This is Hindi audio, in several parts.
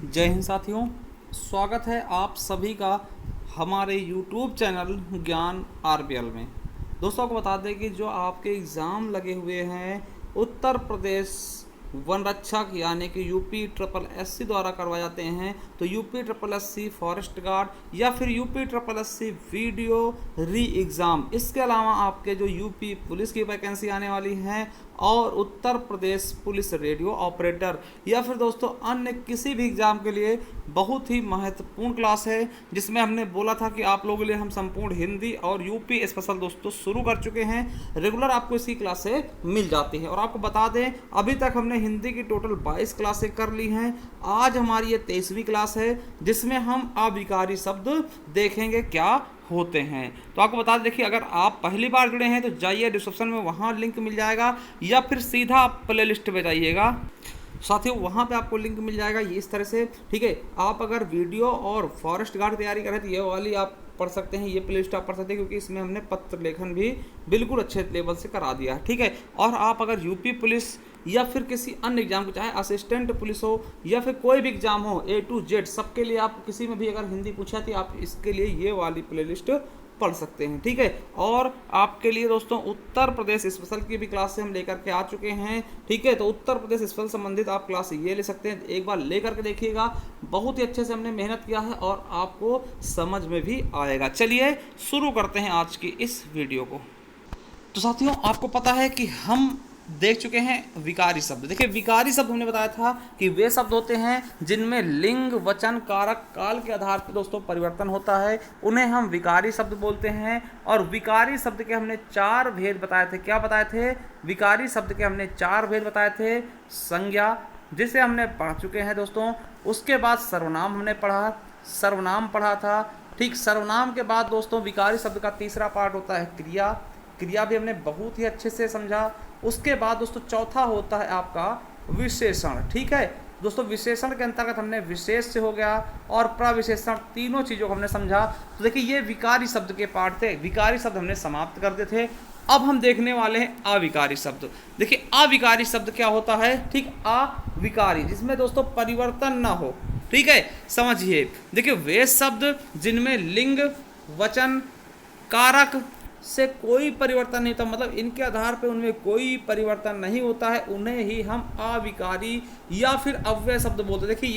जय हिंद साथियों। स्वागत है आप सभी का हमारे YouTube चैनल ज्ञान आरबीएल में। दोस्तों को बता दें कि जो आपके एग्ज़ाम लगे हुए हैं उत्तर प्रदेश वन रक्षक यानी कि यूपी ट्रिपल एससी द्वारा करवाए जाते हैं, तो UP triple SC forest guard या फिर यूपी ट्रिपल एससी वीडियो री एग्ज़ाम, इसके अलावा आपके जो यूपी पुलिस की वैकेंसी आने वाली हैं और Uttar Pradesh police radio operator या फिर दोस्तों अन्य किसी भी एग्ज़ाम के लिए बहुत ही महत्वपूर्ण क्लास है, जिसमें हमने बोला था कि आप लोगों के लिए हम संपूर्ण हिंदी और यूपी स्पेशल दोस्तों शुरू कर चुके हैं। रेगुलर आपको इसकी क्लासें मिल जाती है और आपको बता दें अभी तक हमने हिंदी की टोटल 22 क्लासें कर ली हैं। आज हमारी ये 23वीं क्लास है जिसमें हम अविकारी शब्द देखेंगे क्या होते हैं। तो आपको बता दें, देखिए अगर आप पहली बार जुड़े हैं तो जाइए डिस्क्रिप्शन में, वहाँ लिंक मिल जाएगा या फिर सीधा आप प्ले लिस्ट पे जाइएगा साथियों, वहाँ पे आपको लिंक मिल जाएगा ये इस तरह से। ठीक है, आप अगर वीडियो और फॉरेस्ट गार्ड तैयारी करें तो ये वाली आप पढ़ सकते हैं, ये प्ले लिस्ट आप पढ़ सकते हैं क्योंकि इसमें हमने पत्र लेखन भी बिल्कुल अच्छे लेवल से करा दिया है। ठीक है, और आप अगर यूपी पुलिस या फिर किसी अन्य एग्जाम को, चाहे असिस्टेंट पुलिस हो या फिर कोई भी एग्जाम हो A to Z, सबके लिए आप किसी में भी अगर हिंदी पूछा तो आप इसके लिए ये वाली प्लेलिस्ट पढ़ सकते हैं। ठीक है, और आपके लिए दोस्तों उत्तर प्रदेश स्पेशल की भी क्लास से हम लेकर के आ चुके हैं। ठीक है, तो उत्तर प्रदेश स्पेशल संबंधित आप क्लास ये ले सकते हैं, एक बार लेकर के देखिएगा, बहुत ही अच्छे से हमने मेहनत किया है और आपको समझ में भी आएगा। चलिए शुरू करते हैं आज की इस वीडियो को। तो साथियों आपको पता है कि हम देख चुके हैं विकारी शब्द। देखिए विकारी शब्द हमने बताया था कि वे शब्द होते हैं जिनमें लिंग वचन कारक काल के आधार पर दोस्तों परिवर्तन होता है, उन्हें हम विकारी शब्द बोलते हैं। और विकारी शब्द के हमने 4 भेद बताए थे। क्या बताए थे? विकारी शब्द के हमने 4 भेद बताए थे। संज्ञा, जिसे हमने पढ़ चुके हैं दोस्तों। उसके बाद सर्वनाम हमने पढ़ा, सर्वनाम पढ़ा था। ठीक, सर्वनाम के बाद दोस्तों विकारी शब्द का तीसरा पार्ट होता है क्रिया, क्रिया भी हमने बहुत ही अच्छे से समझा। उसके बाद दोस्तों चौथा होता है आपका विशेषण। ठीक है दोस्तों, विशेषण के अंतर्गत हमने विशेष से हो गया और प्रविशेषण, तीनों चीज़ों को हमने समझा। तो देखिए ये विकारी शब्द के पार्ट थे, विकारी शब्द हमने समाप्त कर दिए थे। अब हम देखने वाले हैं अविकारी शब्द। देखिए अविकारी शब्द क्या होता है? ठीक, अविकारी जिसमें दोस्तों परिवर्तन ना हो। ठीक है, समझिए, देखिए वे शब्द जिनमें लिंग वचन कारक से कोई परिवर्तन नहीं होता, मतलब इनके आधार पे उनमें कोई परिवर्तन नहीं होता है, उन्हें ही हम अविकारी या फिर अव्यय शब्द बोलते हैं। देखिए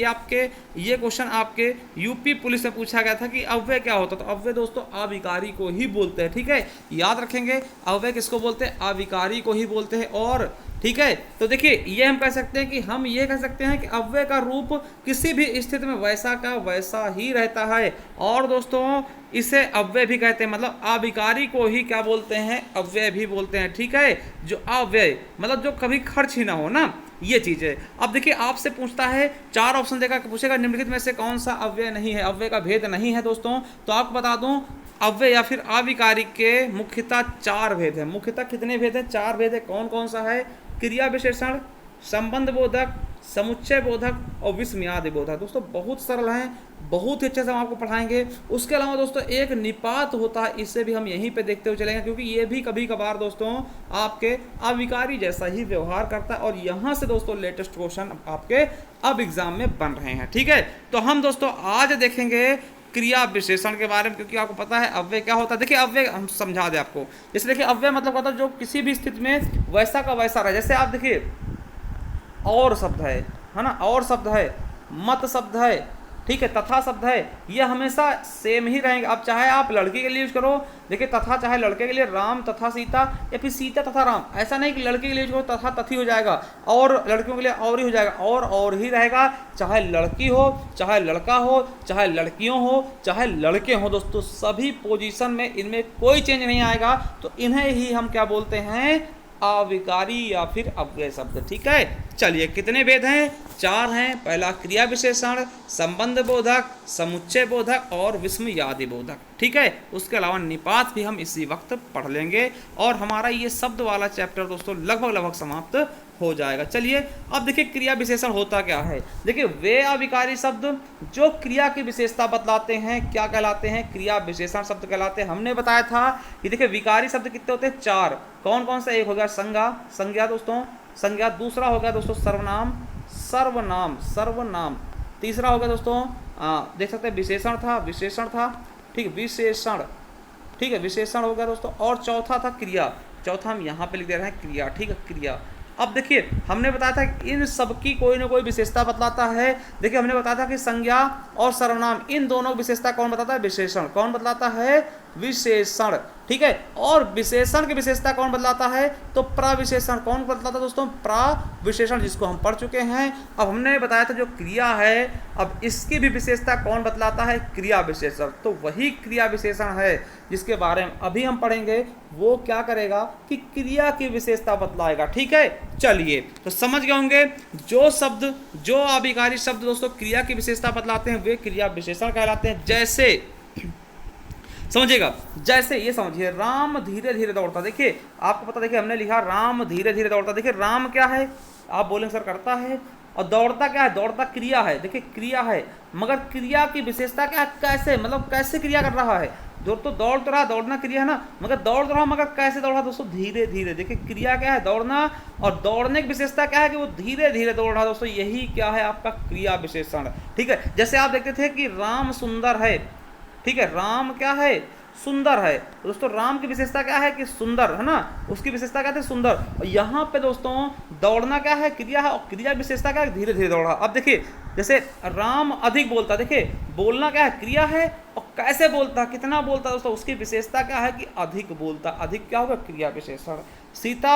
ये क्वेश्चन आपके यूपी पुलिस में पूछा गया था कि अव्यय क्या होता है, तो अव्यय दोस्तों अविकारी को ही बोलते हैं। ठीक है, याद रखेंगे अव्यय किसको बोलते हैं? अविकारी को ही बोलते हैं। और ठीक है, तो देखिए ये हम कह सकते हैं कि हम ये कह सकते हैं कि अव्यय का रूप किसी भी स्थिति में वैसा का वैसा ही रहता है। और दोस्तों इसे अव्यय भी कहते हैं, मतलब अविकारी को ही क्या बोलते हैं? अव्यय भी बोलते हैं। ठीक है, जो अव्यय मतलब जो कभी खर्च ही ना हो ना, ये चीज़ है। अब देखिए आपसे पूछता है, 4 ऑप्शन देकर पूछेगा निम्नलिखित में से कौन सा अव्यय नहीं है, अव्यय का भेद नहीं है दोस्तों। तो आपको बता दूं अव्यय या फिर अविकारी के मुख्यतः 4 भेद है। मुख्यतः कितने भेद है? 4 भेद है। कौन कौन सा है? क्रिया विशेषण, संबंध बोधक, समुच्चय बोधक और विस्मयादि बोधक। दोस्तों बहुत सरल हैं, बहुत ही अच्छे से हम आपको पढ़ाएंगे। उसके अलावा दोस्तों एक निपात होता है, इससे भी हम यहीं पे देखते हुए चलेंगे क्योंकि ये भी कभी कभार दोस्तों आपके अविकारी जैसा ही व्यवहार करता है और यहाँ से दोस्तों लेटेस्ट क्वेश्चन आपके अब एग्जाम में बन रहे हैं। ठीक है, तो हम दोस्तों आज देखेंगे क्रिया विशेषण के बारे में, क्योंकि आपको पता है अव्यय क्या होता है। देखिए अव्यय हम समझा दें आपको, जैसे देखिए अव्यय मतलब होता है जो किसी भी स्थिति में वैसा का वैसा रहे। जैसे आप देखिए और शब्द है ना, और शब्द है, मत शब्द है, ठीक है, तथा शब्द है, ये हमेशा सेम ही रहेंगे। अब चाहे आप लड़की के लिए यूज करो, देखिए तथा, चाहे लड़के के लिए राम तथा सीता या फिर सीता तथा राम, ऐसा नहीं कि लड़के के लिए यूज करो तथा तथी हो जाएगा और लड़कियों के लिए और ही हो जाएगा, और ही रहेगा। चाहे लड़की हो, चाहे लड़का हो, चाहे लड़कियों हो, चाहे लड़के हो, दोस्तों सभी पोजीशन में इनमें कोई चेंज नहीं आएगा। तो इन्हें ही हम क्या बोलते हैं? अविकारी या फिर अव्यय शब्द। ठीक है, चलिए कितने भेद हैं? 4 हैं। पहला क्रिया विशेषण, संबंध बोधक, समुच्चय बोधक और विस्मयादि बोधक। ठीक है, उसके अलावा निपात भी हम इसी वक्त पढ़ लेंगे और हमारा ये शब्द वाला चैप्टर दोस्तों लगभग समाप्त हो जाएगा। चलिए अब देखिए क्रिया विशेषण होता क्या है। देखिए वे अविकारी शब्द जो क्रिया की विशेषता बतलाते हैं क्या कहलाते हैं? क्रिया विशेषण शब्द कहलाते हैं। हमने बताया था कि देखिए विकारी शब्द कितने होते हैं? 4। कौन कौन सा? एक हो गया संज्ञा दोस्तों, संज्ञा। दूसरा हो गया दोस्तों सर्वनाम, सर्वनाम, तीसरा हो गया दोस्तों देख सकते हैं विशेषण था, ठीक है, विशेषण, ठीक है, विशेषण हो गया दोस्तों। और चौथा था क्रिया, चौथा हम यहाँ पे लिख दे रहे हैं क्रिया, ठीक है, क्रिया। अब देखिए हमने बताया था कि इन सबकी कोई ना कोई विशेषता बतलाता है। देखिए हमने बताया था कि संज्ञा और सर्वनाम इन दोनों विशेषता कौन बताता है? विशेषण। कौन बतलाता है? विशेषण, ठीक है। और विशेषण की विशेषता कौन बतलाता है? तो प्रविशेषण। कौन बतलाता है दोस्तों? प्रविशेषण, जिसको हम पढ़ चुके हैं। अब हमने बताया था जो क्रिया है, अब इसकी भी विशेषता कौन बतलाता है? क्रिया विशेषण। तो वही क्रिया विशेषण है जिसके बारे में अभी हम पढ़ेंगे। वो क्या करेगा कि क्रिया की विशेषता बतलाएगा, ठीक है। चलिए तो समझ गए होंगे जो शब्द, जो अभिकारी शब्द दोस्तों क्रिया की विशेषता बतलाते हैं वे क्रिया विशेषण कहलाते हैं। जैसे समझिएगा, जैसे ये समझिए राम धीरे धीरे दौड़ता। देखिए आपको पता, देखिए हमने लिखा राम धीरे धीरे दौड़ता। देखिए राम क्या है? आप बोलेंगे सर करता है। और दौड़ता क्या है? दौड़ता क्रिया है। देखिए क्रिया है, मगर क्रिया की विशेषता क्या है? कैसे, मतलब कैसे क्रिया कर रहा है? जो तो दौड़ तो रहा, दौड़ना क्रिया है ना, मगर दौड़ रहा, मगर कैसे दौड़ रहा दोस्तों? धीरे धीरे। देखिए क्रिया क्या है? दौड़ना। और दौड़ने की विशेषता क्या है? कि वो धीरे धीरे दौड़ रहा दोस्तों। यही क्या है? आपका क्रिया विशेषण, ठीक है। जैसे आप देखते थे कि राम सुंदर है, ठीक है, राम क्या है? सुंदर है। दोस्तों राम की विशेषता क्या है? कि सुंदर है ना, उसकी विशेषता क्या थी? सुंदर। और यहाँ पे दोस्तों दौड़ना क्या है? क्रिया है, और क्रिया विशेषता क्या है? धीरे धीरे दौड़ रहा। अब देखिए जैसे राम अधिक बोलता, देखिए बोलना क्या है? क्रिया है। और कैसे बोलता, कितना बोलता दोस्तों, उसकी विशेषता क्या है? कि अधिक बोलता। अधिक क्या होगा? क्रिया विशेषण। सीता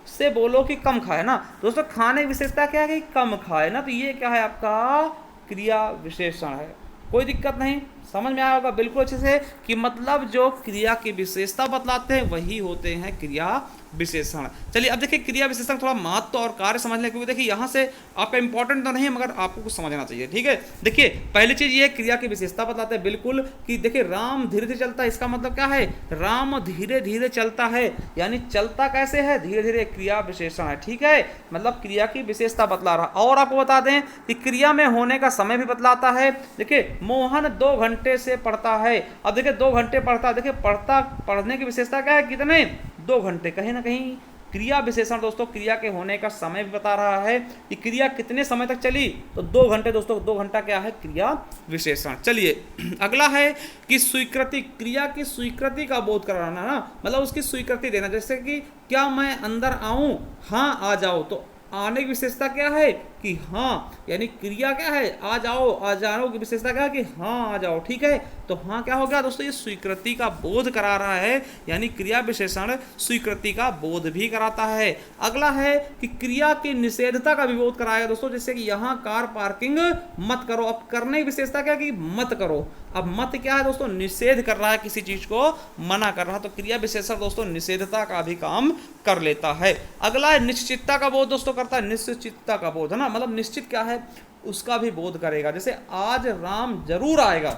से बोलो कि कम खाए ना, दोस्तों खाने की विशेषता क्या है? कि कम खाए ना, तो ये क्या है? आपका क्रिया विशेषण है। कोई दिक्कत नहीं, समझ में आया होगा बिल्कुल अच्छे से कि मतलब जो क्रिया की विशेषता बतलाते हैं वही होते हैं क्रिया विशेषण। चलिए अब देखिए क्रिया विशेषण थोड़ा महत्व और कार्य समझ लें, क्योंकि देखिए यहाँ से आपका इंपॉर्टेंट तो नहीं है मगर आपको कुछ समझना चाहिए, ठीक है। देखिए पहली चीज ये क्रिया की विशेषता बताते हैं बिल्कुल कि देखिए राम धीरे धीरे चलता है, इसका मतलब क्या है? राम धीरे धीरे चलता है, यानी चलता कैसे है? धीरे धीरे। क्रिया विशेषण है, ठीक है, मतलब क्रिया की विशेषता बतला रहा। और आपको बता दें कि क्रिया में होने का समय भी बतलाता है। देखिए मोहन 2 घंटे से पढ़ता है। अब देखिए 2 घंटे पढ़ता है, देखिए पढ़ने की विशेषता क्या है? कितने? 2 घंटे। कहीं ना कहीं क्रिया विशेषण दोस्तों क्रिया के होने का समय भी बता रहा है कि क्रिया कितने समय तक चली, तो 2 घंटे दोस्तों। 2 घंटा क्या है? क्रिया विशेषण। चलिए अगला है कि स्वीकृति, क्रिया की स्वीकृति का बोध कराना ना, मतलब उसकी स्वीकृति देना। जैसे कि क्या मैं अंदर आऊं? हाँ आ जाओ। तो आने की विशेषता क्या है? कि हाँ, यानी क्रिया क्या है? आ जाओ, आ जाओ की विशेषता क्या है? कि हाँ आ जाओ, ठीक है। तो हाँ क्या हो गया दोस्तों? ये स्वीकृति का बोध करा रहा है, यानी क्रिया विशेषण स्वीकृति का बोध भी कराता है। अगला है कि क्रिया की निषेधता का भी बोध कराएगा दोस्तों, जैसे कि यहाँ कार पार्किंग मत करो। अब करने की विशेषता क्या है? कि मत करो। अब मत क्या है दोस्तों? निषेध कर रहा है, किसी चीज को मना कर रहा है, तो क्रिया विशेषण दोस्तों निषेधता का भी काम कर लेता है। अगला है निश्चितता का बोध दोस्तों करता है, निश्चितता का बोध है ना, मतलब निश्चित क्या है उसका भी बोध करेगा। जैसे आज राम जरूर आएगा,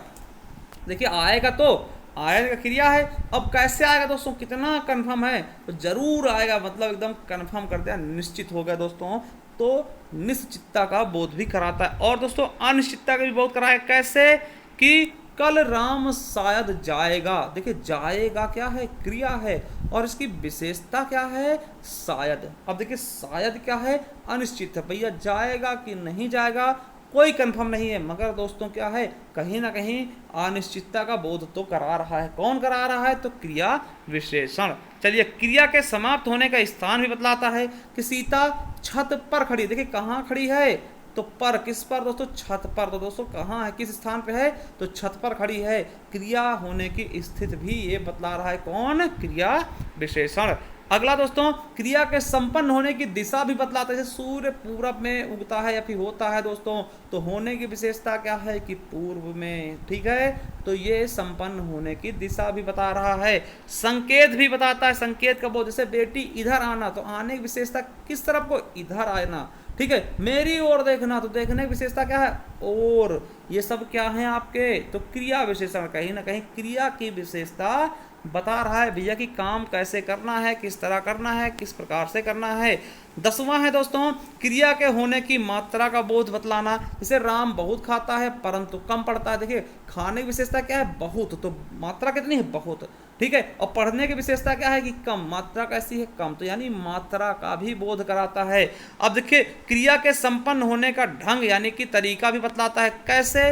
देखिए आएगा तो आएगा क्रिया है। अब कैसे आएगा दोस्तों? कितना कंफर्म है? तो जरूर आएगा, मतलब एकदम कंफर्म कर दिया, निश्चित हो गया दोस्तों। तो निश्चितता का बोध भी कराता है। और दोस्तों अनिश्चितता का भी बोध कराएगा। कैसे? कि कल राम शायद जाएगा। देखिए जाएगा क्या है? क्रिया है, और इसकी विशेषता क्या है? शायद। अब देखिए शायद क्या है? अनिश्चित है, भैया जाएगा कि नहीं जाएगा कोई कंफर्म नहीं है, मगर दोस्तों क्या है? कहीं ना कहीं अनिश्चितता का बोध तो करा रहा है। कौन करा रहा है? तो क्रिया विशेषण। चलिए क्रिया के समाप्त होने का स्थान भी बतलाता है कि सीता छत पर खड़ी। देखिए कहाँ खड़ी है? तो पर, किस पर दोस्तों? छत पर। तो दोस्तों कहाँ है, किस स्थान पे है? तो छत पर खड़ी है। क्रिया होने की स्थिति भी ये बतला रहा है। कौन? क्रिया विशेषण। अगला दोस्तों क्रिया के संपन्न होने की दिशा भी बतलाता है। जैसे सूर्य पूरब में उगता है या फिर होता है दोस्तों, तो होने की विशेषता क्या है? कि पूर्व में, ठीक है। तो ये संपन्न होने की दिशा भी बता रहा है। संकेत भी बताता है, संकेत का बोध। जैसे बेटी इधर आना, तो आने की विशेषता किस तरफ को? इधर आना, ठीक है। मेरी ओर देखना, तो देखने की विशेषता क्या है? और। ये सब क्या है आपके? तो क्रिया विशेषण। कहीं ना कहीं क्रिया की विशेषता बता रहा है भैया कि काम कैसे करना है, किस तरह करना है, किस प्रकार से करना है। 10वां है दोस्तों क्रिया के होने की मात्रा का बोध बतलाना। जैसे राम बहुत खाता है परंतु कम पढ़ता है। देखिए खाने की विशेषता क्या है, बहुत, तो मात्रा कितनी है, बहुत, ठीक है। और पढ़ने की विशेषता क्या है कि कम, मात्रा कैसी है, कम, तो यानी मात्रा का भी बोध कराता है। अब देखिए क्रिया के संपन्न होने का ढंग यानी कि तरीका भी बतलाता है। कैसे,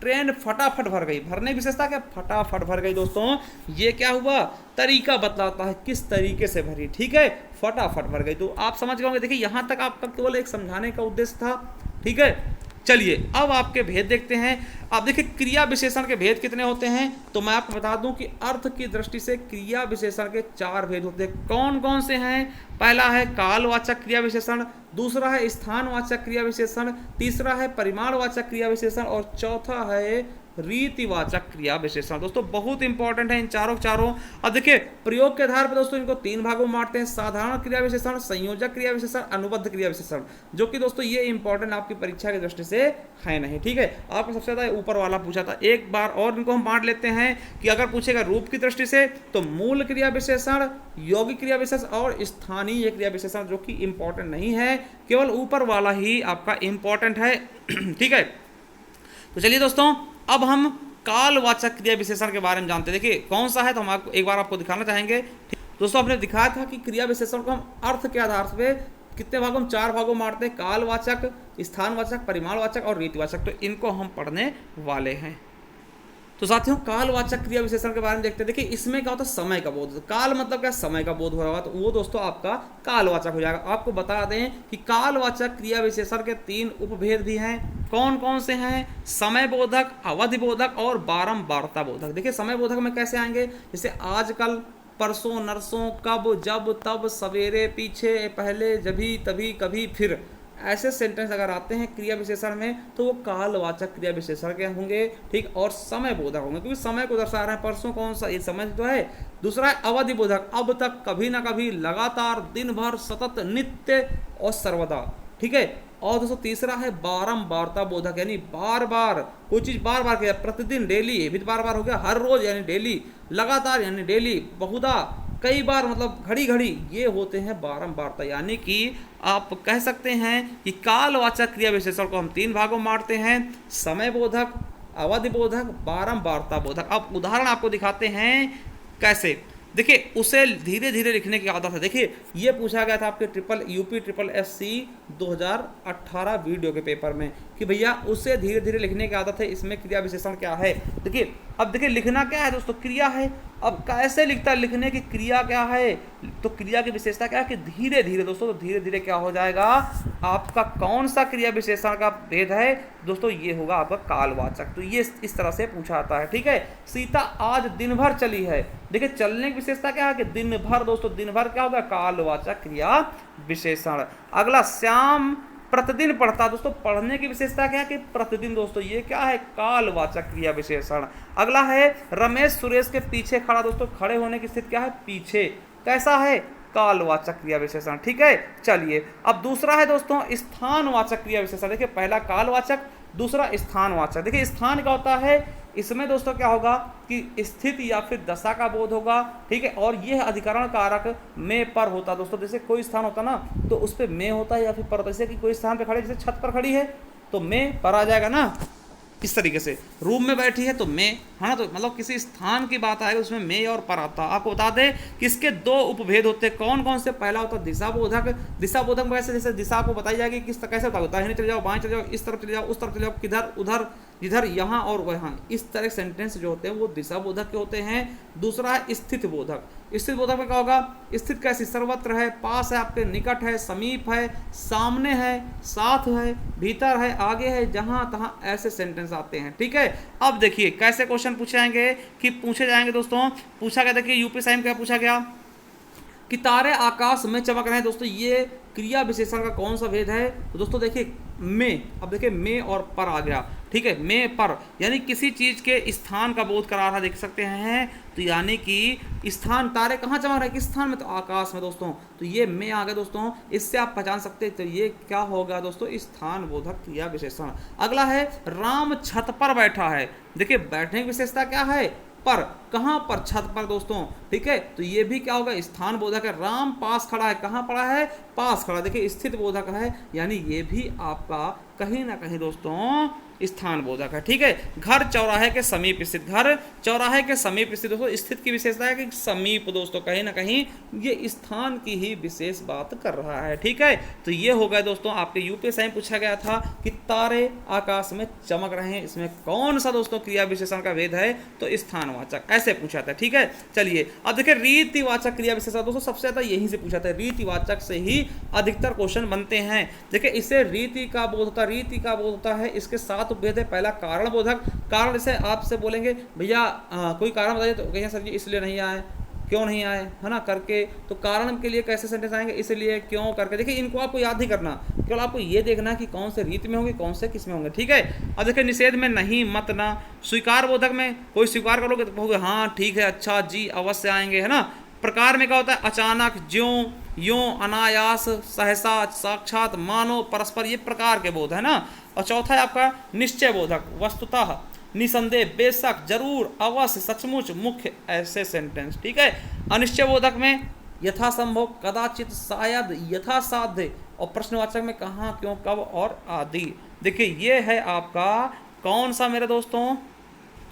ट्रेन फटाफट भर गई, भरने की विशेषता क्या, फटाफट भर गई दोस्तों, ये क्या हुआ, तरीका बतलाता है किस तरीके से भरी, ठीक है, फटाफट भर गई। तो आप समझ गए होंगे। देखिए यहां तक आपका केवल एक समझाने का उद्देश्य था, ठीक है। चलिए अब आपके भेद देखते हैं। आप देखिए क्रिया विशेषण के भेद कितने होते हैं, तो मैं आपको बता दूं कि अर्थ की दृष्टि से क्रिया विशेषण के 4 भेद होते हैं। कौन कौन से हैं, पहला है कालवाचक क्रिया विशेषण, दूसरा है स्थानवाचक क्रिया विशेषण, तीसरा है परिमाणवाचक क्रिया विशेषण और चौथा है रीतिवाचक क्रिया विशेषण। दोस्तों बहुत इंपॉर्टेंट है इन चारों। अब देखिए प्रयोग के आधार पर दोस्तों इनको 3 भागों में बांटते हैं, साधारण क्रिया विशेषण, संयोजक क्रिया विशेषण, अनुबद्ध क्रिया विशेषण, जो कि दोस्तों ये इंपॉर्टेंट आपकी परीक्षा की दृष्टि से है नहीं, ठीक है। आपको सबसे ज्यादा ऊपर वाला पूछा था। एक बार और इनको हम बांट लेते हैं कि अगर पूछेगा रूप की दृष्टि से तो मूल क्रिया विशेषण, यौगिक क्रिया विशेषण और स्थानीय क्रिया विशेषण, जो कि इंपॉर्टेंट नहीं है, केवल ऊपर वाला ही आपका इंपॉर्टेंट है, ठीक है। तो चलिए दोस्तों अब हम कालवाचक क्रिया विशेषण के बारे में जानते हैं। देखिए कौन सा है, तो हम आपको एक बार आपको दिखाना चाहेंगे। दोस्तों आपने दिखाया था कि क्रिया विशेषण को हम अर्थ के आधार पे कितने भागों में, 4 भागों में बांटते हैं, कालवाचक, स्थानवाचक, परिमाणवाचक और रीतिवाचक। तो इनको हम पढ़ने वाले हैं। तो साथियों कालवाचक क्रिया विशेषण के बारे में देखते हैं। देखिए इसमें क्या होता है, समय का बोध। काल मतलब क्या, समय का बोध हो रहा होगा, तो वो दोस्तों आपका कालवाचक हो जाएगा। आपको बता दें कि कालवाचक क्रिया विशेषण के 3 उपभेद भी हैं। कौन कौन से हैं, समय बोधक, अवधि बोधक और बारंबारता बोधक। देखिए समय बोधक में कैसे आएंगे, जैसे आजकल, परसों, नरसों, कब, जब, तब, सवेरे, पीछे, पहले, जभी, तभी, कभी, फिर, ऐसे सेंटेंस अगर आते हैं क्रिया विशेषण में तो वो कालवाचक क्रिया विशेषण के होंगे, ठीक। और समय बोधक होंगे क्योंकि समय को दर्शा रहे हैं। परसों कौन सा, ये समय तो है। दूसरा है अवधि बोधक, अब तक, कभी ना कभी, लगातार, दिन भर, सतत, नित्य और सर्वदा, ठीक है। और दोस्तों तीसरा है बारंबारता बोधक, यानी बार बार कोई चीज बार बार किया, प्रतिदिन, डेली, ये भी बार बार हो गया, हर रोज यानी डेली, लगातार यानी डेली, बहुधा, कई बार मतलब घड़ी घड़ी, ये होते हैं बारंबारता। यानी कि आप कह सकते हैं कि कालवाचक क्रिया विशेषण को हम 3 भागों में बांटते हैं, समय बोधक, अवधि बोधक, बारंबारता बोधक। अब उदाहरण आपको दिखाते हैं कैसे। देखिए उसे धीरे धीरे लिखने की आदत है। देखिए ये पूछा गया था आपके यूपी ट्रिपल SC 2018 वीडियो के पेपर में कि भैया उसे धीरे धीरे लिखने की आदत है, इसमें क्रिया विशेषण क्या है। देखिए अब देखिए लिखना क्या है दोस्तों, क्रिया है। अब कैसे लिखता है, लिखने की क्रिया क्या है, तो क्रिया की विशेषता क्या है कि धीरे धीरे दोस्तों, तो धीरे धीरे क्या हो जाएगा, आपका कौन सा क्रिया विशेषण का भेद है दोस्तों, ये होगा आपका कालवाचक। तो ये इस तरह से पूछा आता है, ठीक है। सीता आज दिन भर चली है। देखिए चलने की विशेषता क्या है कि दिन भर, दोस्तों दिन भर क्या होगा, कालवाचक क्रिया विशेषण। अगला श्याम प्रतिदिन पढ़ता, दोस्तों पढ़ने की विशेषता क्या है कि प्रतिदिन, दोस्तों ये क्या है, कालवाचक क्रिया विशेषण। अगला है रमेश सुरेश के पीछे खड़ा, दोस्तों खड़े होने की स्थिति क्या है, पीछे, कैसा है, कालवाचक क्रिया विशेषण, ठीक है। चलिए अब दूसरा है दोस्तों स्थानवाचक क्रिया विशेषण। देखिए पहला कालवाचक, दूसरा स्थानवाचक। देखिए स्थान का होता है, इसमें दोस्तों क्या होगा कि स्थिति या फिर दशा का बोध होगा, ठीक है। और यह अधिकरण कारक में पर होता है दोस्तों। जैसे कोई स्थान होता ना तो उस पर में होता है या फिर पर, जैसे कि कोई स्थान पे खड़े, जैसे छत पर खड़ी है तो में पर आ जाएगा ना, इस तरीके से। रूम में बैठी है तो में, है ना, तो मतलब किसी स्थान की बात आएगी उसमें में और पर आता है। आपको बता दें कि इसके 2 उपभेद होते हैं। कौन कौन से, पहला होता है दिशा बोधक। दिशा बोधक में वैसे जैसे दिशा को बताई जाएगी किस कैसे होता है, दाहिने चले जाओ, बाएं चले जाओ, इस तरफ चले जाओ, उस तरफ चले जाओ, किधर, उधर, जिधर, यहाँ और वहाँ, इस तरह सेंटेंस जो होते हैं वो दिशा बोधक के होते हैं। दूसरा है स्थित बोधक। स्थित बोधक में क्या होगा, स्थित कैसी, सर्वत्र है, पास है, आपके निकट है, समीप है, सामने है, साथ है, भीतर है, आगे है, जहां तहां, ऐसे सेंटेंस आते हैं, ठीक है। अब देखिए कैसे क्वेश्चन पूछे जाएंगे कि पूछे जाएंगे दोस्तों, पूछा गया, देखिए यूपी साइम क्या पूछा गया कि तारे आकाश में चमक रहे हैं। दोस्तों ये क्रिया विशेषण का कौन सा भेद है, तो दोस्तों देखिए में, अब देखिए में और पर आ गया, ठीक है। में पर यानी किसी चीज के स्थान का बोध करा रहा, देख सकते हैं, तो यानी कि स्थान, तारे कहाँ चमक रहे हैं, किस स्थान में, तो आकाश में दोस्तों। तो ये में आ गया दोस्तों, इससे आप पहचान सकते हैं, तो ये क्या होगा दोस्तों, स्थान बोधक क्रिया विशेषण। अगला है राम छत पर बैठा है। देखिए बैठने की विशेषता क्या है, पर, कहाँ पर, छत पर दोस्तों, ठीक है। तो ये भी क्या होगा, स्थान बोधक है। राम पास खड़ा है, कहाँ पड़ा है, पास खड़ा, देखिए स्थित बोधक है, यानी ये भी आपका कहीं ना कहीं दोस्तों स्थान बोधक है, ठीक है। घर चौराहे के समीप स्थित, घर चौराहे के समीप स्थित दोस्तों, स्थित की विशेषता है कि समीप दोस्तों, कहीं ना कहीं ये स्थान की ही विशेष बात कर रहा है, ठीक है। तो ये हो गया दोस्तों आपके यूपीएससी में पूछा गया था कि तारे आकाश में चमक रहे हैं, इसमें कौन सा दोस्तों क्रिया विशेषण का भेद है, तो स्थानवाचक, ऐसे पूछा था, ठीक है। चलिए अब देखिए रीतिवाचक क्रिया विशेषण दोस्तों सबसे ज्यादा यहीं से पूछा था, रीतिवाचक से ही अधिकतर क्वेश्चन बनते हैं। देखिए इससे रीति का बोध होता है, रीति का बोध होता है, इसके साथ भेद है। पहला कारण बोधक, कारण जैसे आपसे बोलेंगे भैया कोई कारण बताइए, तो कहिए सर जी इसलिए नहीं आए, क्यों नहीं आए, है ना, करके। तो कारण के लिए कैसे सेंटेंस आएंगे, इसलिए, क्यों, करके। देखिए इनको आपको याद नहीं करना, केवल आपको ये देखना कि कौन से रीति में होंगे, कौन से किस में होंगे, ठीक है। अब देखिए निषेध में नहीं, मत, ना। स्वीकार बोधक में कोई स्वीकार करोगे तो कहोगे हाँ ठीक है, अच्छा जी, अवश्य आएंगे, है ना। प्रकार में क्या होता है, अचानक, ज्यों, यों, अनायास, सहसा, साक्षात, मानो, परस्पर, ये प्रकार के बोध है ना। और चौथा है आपका निश्चय बोधक, वस्तुतः, निसंदेह, बेशक, जरूर, अवश्य, सचमुच, मुख्य, ऐसे सेंटेंस, ठीक है। अनिश्चय बोधक में यथासंभव, कदाचित, शायद, यथासाध्य, और प्रश्नवाचक में कहाँ, क्यों, कब और आदि। देखिए ये है आपका कौन सा मेरे दोस्तों,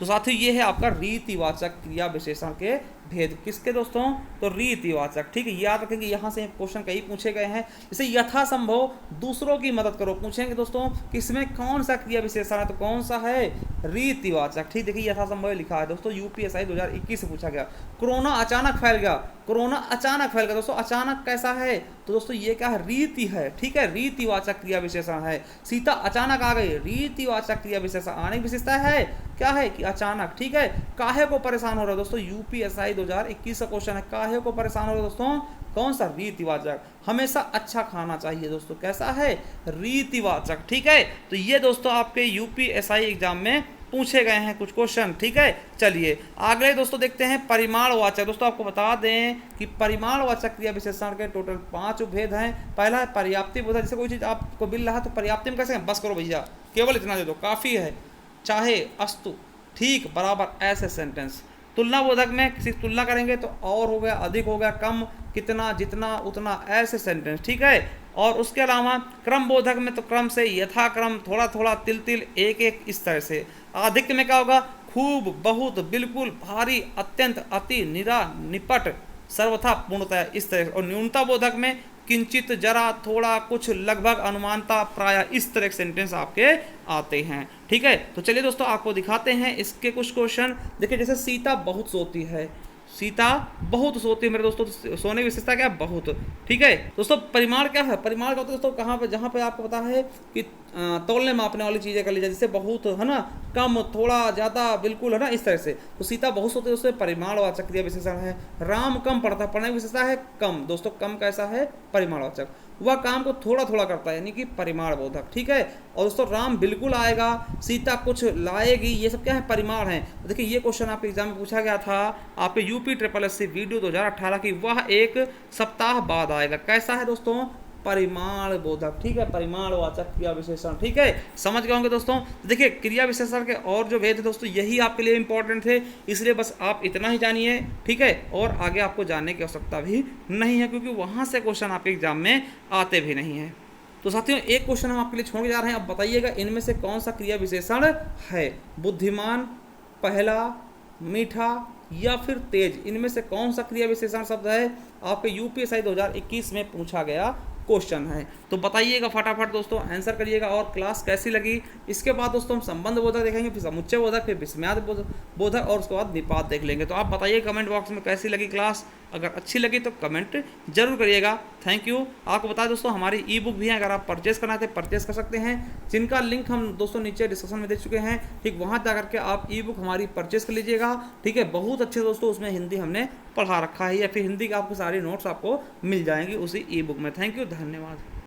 तो साथियों ये है आपका रीतिवाचक क्रिया विशेषण के भेद, किसके दोस्तों, तो रीतिवाचक, ठीक है। याद रखेंगे यहाँ से क्वेश्चन कई पूछे गए हैं। जैसे यथासंभव, दूसरों की मदद करो, पूछेंगे दोस्तों कि इसमें कौन सा क्रिया विशेषण है, तो कौन सा है, रीतिवाचक, ठीक। देखिए यथासंभव लिखा है दोस्तों, यूपीएससी 2021 से पूछा गया। कोरोना अचानक फैल गया, कोरोना अचानक फैल गया दोस्तों, अचानक कैसा है, तो दोस्तों ये क्या है, रीति है, ठीक है, रीतिवाचक क्रिया विशेषण है। सीता अचानक आ गई, रीतिवाचक क्रिया विशेषण, आने की विशेषता है क्या है कि अचानक, ठीक है। काहे को परेशान हो रहा है दोस्तों, यूपीएससी 2021 का क्वेश्चन है, काहे को परेशान हो रहा है दोस्तों, कौन सा, रीतिवाचक। हमेशा अच्छा खाना चाहिए दोस्तों, कैसा है, रीतिवाचक, ठीक है। तो ये दोस्तों आपके यूपीएससी एग्जाम में पूछे गए हैं कुछ क्वेश्चन, ठीक है। चलिए आगे दोस्तों देखते हैं परिमाणवाचक। दोस्तों आपको बता दें कि परिमाणवाचक क्रिया विशेषण के टोटल 5 भेद हैं। पहला है पर्याप्ति बोधक, जैसे कोई चीज़ आपको मिल रहा है तो पर्याप्ति में कैसे, बस करो भैया, केवल इतना दे दो, काफ़ी है, चाहे, अस्तु, ठीक, बराबर, ऐसे सेंटेंस। तुलना बोधक में किसी तुलना करेंगे तो और हो गया, अधिक हो गया, कम, कितना, जितना, उतना, ऐसे सेंटेंस, ठीक है। और उसके अलावा क्रम बोधक में तो क्रम से, यथाक्रम, थोड़ा थोड़ा, तिल तिल, एक एक, इस तरह से। अधिक में क्या होगा, खूब, बहुत, बिल्कुल, भारी, अत्यंत, अति, निरा, निपट, सर्वथा, पूर्णतः, इस तरह। और न्यूनता बोधक में किंचित, जरा, थोड़ा, कुछ, लगभग, अनुमानता, प्राय, इस तरह के सेंटेंस आपके आते हैं, ठीक है। तो चलिए दोस्तों आपको दिखाते हैं इसके कुछ क्वेश्चन। देखिए जैसे सीता बहुत सोती है, सीता बहुत सोती है मेरे दोस्तों, तो सोने की विशेषता क्या है, बहुत, ठीक है। दोस्तों परिमाण क्या है, परिमाण क्या होता है दोस्तों, कहाँ पे, जहाँ पे आपको पता है कि तौलने मापने वाली चीज़ें कर ली जाए, जैसे बहुत, है ना, कम, थोड़ा, ज़्यादा, बिल्कुल, है ना, इस तरह से। तो सीता बहुत सोती है, उसमें परिमाणवाचक क्रिया विशेषण है। राम कम पढ़ता, पढ़ने की विशेषता है कम, दोस्तों कम कैसा है, परिमाणवाचक। वह काम को थोड़ा थोड़ा करता है, यानी कि परिमाण बोधक, ठीक है। और दोस्तों राम बिल्कुल आएगा, सीता कुछ लाएगी, ये सब क्या है, परिमाण है। देखिए ये क्वेश्चन आपके एग्जाम में पूछा गया था आपके यूपी SSC वीडियो 2018 की, वह एक सप्ताह बाद आएगा, कैसा है दोस्तों, परिमाण बोधक, ठीक है, परिमाणवाचक क्रिया विशेषण, ठीक है। समझ गए होंगे दोस्तों। देखिए क्रिया विशेषण के और जो भेद है दोस्तों यही आपके लिए इंपॉर्टेंट थे, इसलिए बस आप इतना ही जानिए, ठीक है। और आगे आपको जानने की आवश्यकता भी नहीं है, क्योंकि वहाँ से क्वेश्चन आपके एग्जाम में आते भी नहीं हैं। तो साथियों एक क्वेश्चन हम आपके लिए छोड़ के जा रहे हैं, अब बताइएगा इनमें से कौन सा क्रिया विशेषण है, बुद्धिमान, पहला, मीठा या फिर तेज, इनमें से कौन सा क्रिया विशेषण शब्द है, आपके यूपीएससी 2021 में पूछा गया क्वेश्चन है। तो बताइएगा फटाफट दोस्तों, आंसर करिएगा। और क्लास कैसी लगी, इसके बाद दोस्तों हम संबंध बोधक देखेंगे, फिर समुच्चय बोधक, फिर विस्मयादि बोधक, और उसके बाद निपात देख लेंगे। तो आप बताइए कमेंट बॉक्स में कैसी लगी क्लास, अगर अच्छी लगी तो कमेंट जरूर करिएगा। Thank you. आपको बता दोस्तों हमारी ई बुक भी है, अगर आप परचेस करना थे परचेस कर सकते हैं, जिनका लिंक हम दोस्तों नीचे डिस्क्रिप्शन में दे चुके हैं, ठीक, वहाँ जा करके आप ई बुक हमारी परचेस कर लीजिएगा, ठीक है। बहुत अच्छे दोस्तों उसमें हिंदी हमने पढ़ा रखा है, या फिर हिंदी के आपको सारी नोट्स आपको मिल जाएंगी उसी ई बुक में। थैंक यू, धन्यवाद।